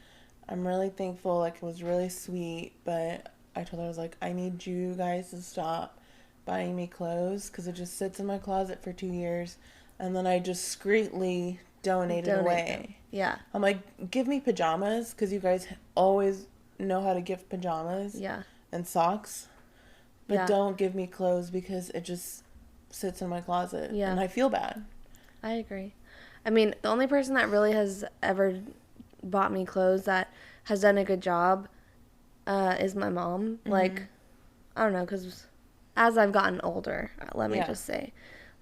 I'm really thankful, like it was really sweet, but I told her, I was like, I need you guys to stop buying me clothes because it just sits in my closet for 2 years and then I discreetly donate it away. Them. Yeah. I'm like, give me pajamas because you guys always know how to give pajamas. Yeah. And socks. But don't give me clothes because it just sits in my closet. Yeah. And I feel bad. I agree. I mean, the only person that really has ever bought me clothes that has done a good job is my mom. Mm-hmm. Like, I don't know, because as I've gotten older, let me just say,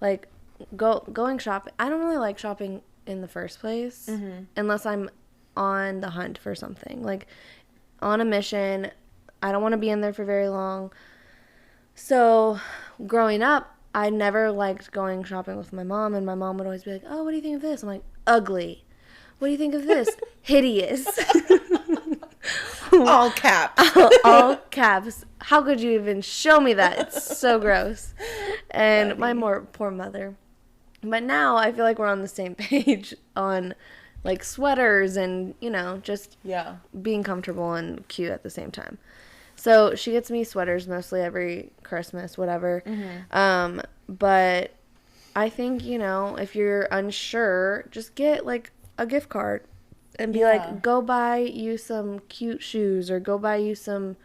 like, going shopping, I don't really like shopping in the first place unless I'm on the hunt for something. Like, on a mission, I don't want to be in there for very long. So, growing up, I never liked going shopping with my mom, and my mom would always be like, oh, what do you think of this? I'm like, ugly. What do you think of this? Hideous. All caps. All caps. How could you even show me that? It's so gross. And my poor mother. But now I feel like we're on the same page on like sweaters and, you know, just being comfortable and cute at the same time. So she gets me sweaters mostly every Christmas, whatever. Mm-hmm. But I think, you know, if you're unsure, just get like a gift card and be like, go buy you some cute shoes or go buy you some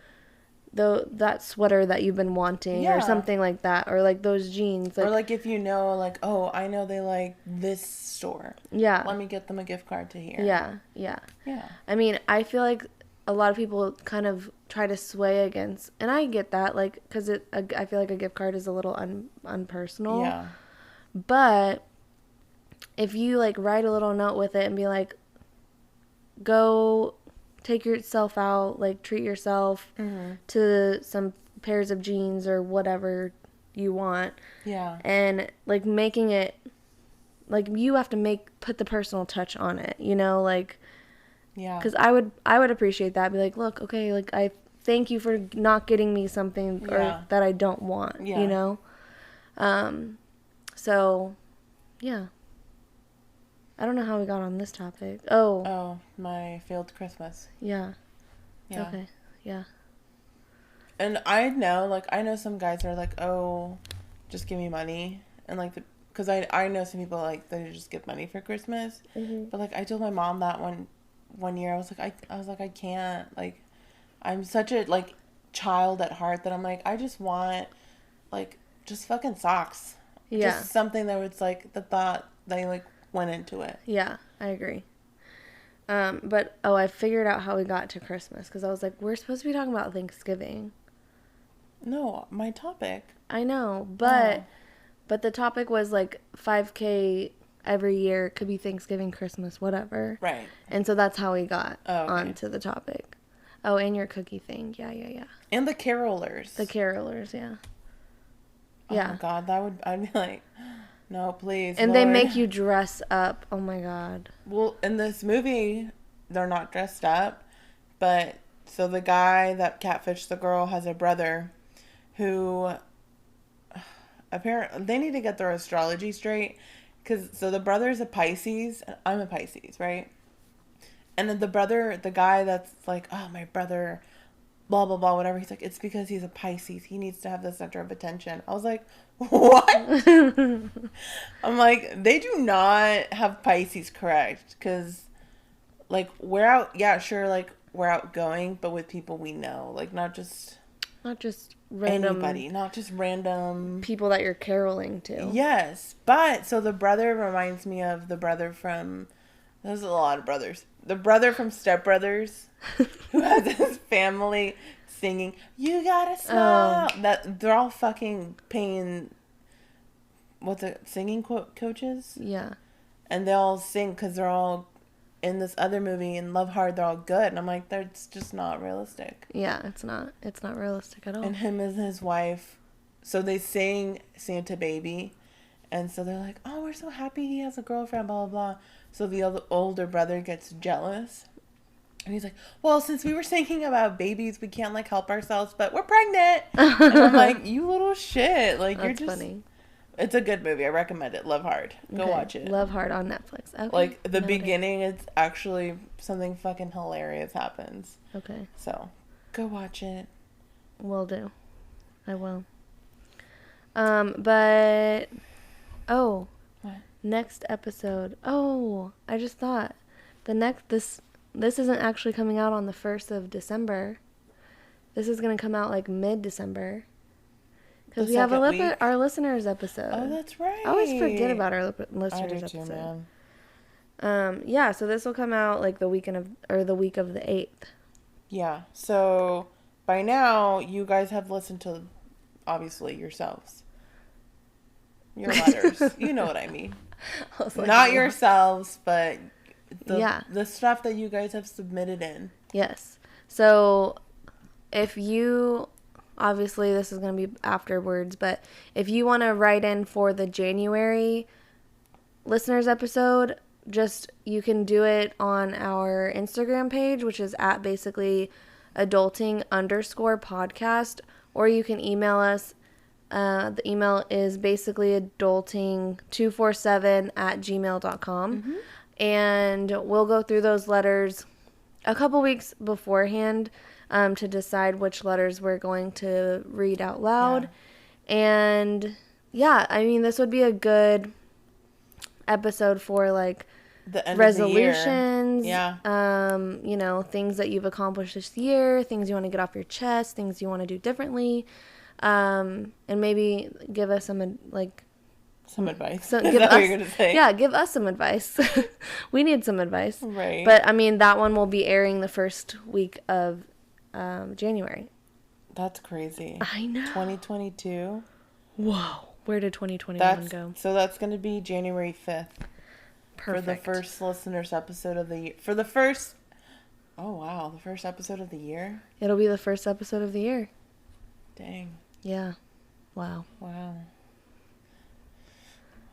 that sweater that you've been wanting or something like that, or like those jeans. Like, or like if you know, like, oh, I know they like this store. Yeah. Let me get them a gift card to here. Yeah. Yeah. I mean, I feel like a lot of people kind of try to sway against, and I get that, like, because I feel like a gift card is a little unpersonal. Yeah. But if you, like, write a little note with it and be like, go take yourself out, like, treat yourself to some pairs of jeans or whatever you want. Yeah. And, like, making it, like, you have to put the personal touch on it, you know, like, yeah. Because I would appreciate that. Be like, look, okay, like, I thank you for not getting me something or that I don't want, you know? So, yeah. I don't know how we got on this topic. Oh, my failed Christmas. Yeah. Okay. Yeah. And I know some guys are like, oh, just give me money. And, like, because I know some people, like, they just give money for Christmas. Mm-hmm. But, like, I told my mom that one year, I was like, I can't, like, I'm such a, like, child at heart that I'm like, I just want, like, just fucking socks. Yeah. Just something that was, like, the thought they, like, went into it. Yeah, I agree. But, I figured out how we got to Christmas, because I was like, we're supposed to be talking about Thanksgiving. No, my topic. I know, but the topic was, like, 5K every year. It could be Thanksgiving, Christmas, whatever. Right. And so that's how we got onto the topic. Oh, and your cookie thing. Yeah. And the carolers. Yeah. Oh, yeah. God, I'd be like, no, please, and Lord. They make you dress up. Oh, my God. Well, in this movie, they're not dressed up, but So the guy that catfished the girl has a brother who apparently they need to get their astrology straight. So the brother's a Pisces, and I'm a Pisces, right? And then the guy that's like, oh, my brother, blah, blah, blah, whatever. He's like, it's because he's a Pisces. He needs to have the center of attention. I was like, what? I'm like, they do not have Pisces correct. Because, like, we're out, yeah, sure, like, we're outgoing, but with people we know. Like, not just random anybody, not just random people that you're caroling to. Yes. But, so the brother reminds me of the brother from, there's a lot of brothers. The brother from Step Brothers, who has his family singing, "You gotta smile." Oh. That they're all fucking paying, what's it, singing coaches? Yeah. And they all sing because they're all in this other movie in Love Hard. They're all good, and I'm like, that's just not realistic. Yeah, it's not realistic at all. And him and his wife, so they sing Santa Baby, and so they're like, oh, we're so happy he has a girlfriend, blah blah blah. So the older brother gets jealous. And he's like, well, since we were thinking about babies, we can't, like, help ourselves, but we're pregnant. And I'm like, you little shit. Like, That's you're just... funny. It's a good movie. I recommend it. Love Hard. Go watch it. Love Hard on Netflix. Okay. Like, the beginning, it's actually something fucking hilarious happens. Okay. So, go watch it. Will do. I will. But... Oh... What? Next episode. Oh, I just thought this isn't actually coming out on the 1st of December. This is going to come out like mid-December. Because we have our listeners episode. Oh, that's right. I always forget about our listeners episode. Man. Yeah, so this will come out like the week of the 8th. Yeah. So by now you guys have listened to, obviously, yourselves. Your letters. You know what I mean. Like, not yourselves, but the stuff that you guys have submitted in. Yes. So if you, obviously this is going to be afterwards, but if you want to write in for the January listeners episode, you can do it on our Instagram page, which is at basically adulting_podcast, or you can email us. The email is basically adulting247@gmail.com. Mm-hmm. And we'll go through those letters a couple weeks beforehand to decide which letters we're going to read out loud. Yeah. And yeah, I mean, this would be a good episode for like the end resolutions. Of the year. Yeah. Things that you've accomplished this year, things you want to get off your chest, things you want to do differently. And maybe give us some advice. Is that what you're going to say? Yeah, give us some advice. We need some advice. Right. But, I mean, that one will be airing the first week of January. That's crazy. I know. 2022. Whoa. Where did 2021 go? So that's going to be January 5th. Perfect. For the first listeners episode of the year. the first episode of the year? It'll be the first episode of the year. Dang. Yeah. Wow.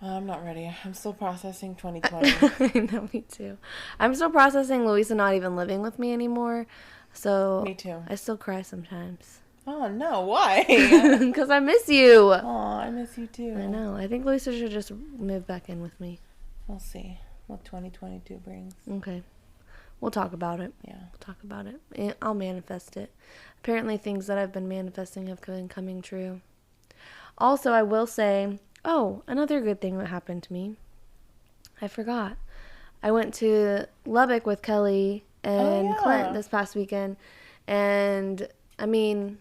I'm not ready. I'm still processing 2020. I know, me too. I'm still processing Louisa not even living with me anymore. So me too. I still cry sometimes. Oh, no. Why? Because I miss you. Oh, I miss you too. I know. I think Louisa should just move back in with me. We'll see what 2022 brings. Okay. We'll talk about it. Yeah. We'll talk about it. I'll manifest it. Apparently things that I've been manifesting have been coming true. Also, I will say, another good thing that happened to me. I forgot. I went to Lubbock with Kelly and Clint this past weekend. And, I mean,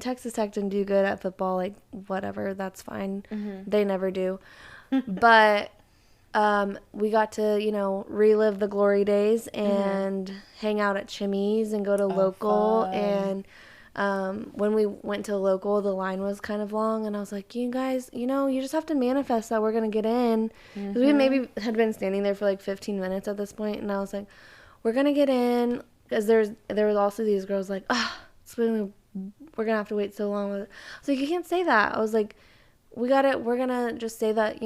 Texas Tech didn't do good at football. Like, whatever. That's fine. Mm-hmm. They never do. But... we got to, relive the glory days and hang out at Chimmy's and go to local. Fun. And when we went to local, the line was kind of long. And I was like, you guys, you just have to manifest that we're going to get in. Because we maybe had been standing there for like 15 minutes at this point. And I was like, we're going to get in. Because there was also these girls like, we're going to have to wait so long. I was like, you can't say that. I was like, we're going to just say that,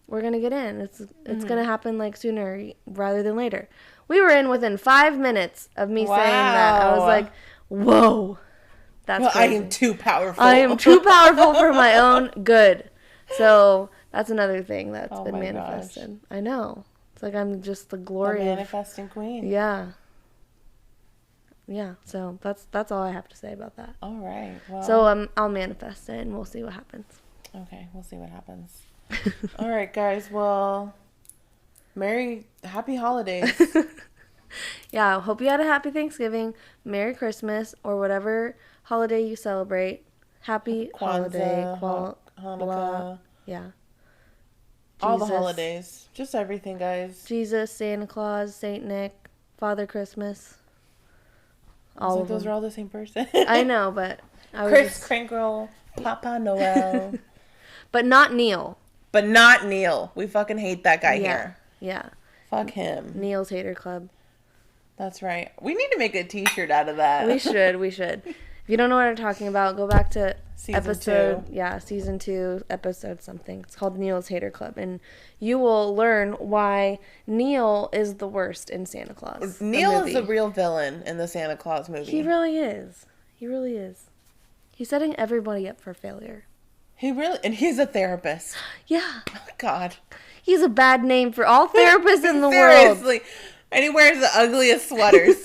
we're going to get in. It's going to happen like sooner rather than later. We were in within 5 minutes of me saying that. I was like, whoa. That's crazy. I am too powerful. I am too powerful for my own good. So that's another thing that's been manifested. Gosh. I know. It's like I'm just the glory of manifesting queen. Yeah. Yeah. So that's all I have to say about that. All right. Well. So I'll manifest it and we'll see what happens. Okay, we'll see what happens. All right, guys. Well, happy holidays. Yeah. Hope you had a happy Thanksgiving, Merry Christmas, or whatever holiday you celebrate. Happy Kwanzaa, holiday. Hanukkah. Blah. Yeah. All the holidays. Just everything, guys. Jesus, Santa Claus, Saint Nick, Father Christmas. All of them. Those are all the same person. I know, but Kris Kringle, Papa Noel. But not Neil. We fucking hate that guy here. Yeah. Fuck him. Neil's Hater Club. That's right. We need to make a t-shirt out of that. We should. If you don't know what I'm talking about, go back to season 2, episode something. It's called Neil's Hater Club. And you will learn why Neil is the worst in Santa Claus. Neil is the real villain in the Santa Claus movie. He really is. He's setting everybody up for failure. And he's a therapist. Yeah. Oh, God. He's a bad name for all therapists in the world. Seriously. And he wears the ugliest sweaters.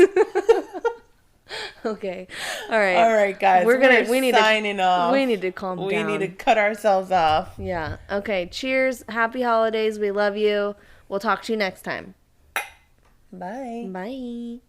Okay. All right, guys. We need signing off. We need to calm down. We need to cut ourselves off. Yeah. Okay. Cheers. Happy holidays. We love you. We'll talk to you next time. Bye. Bye.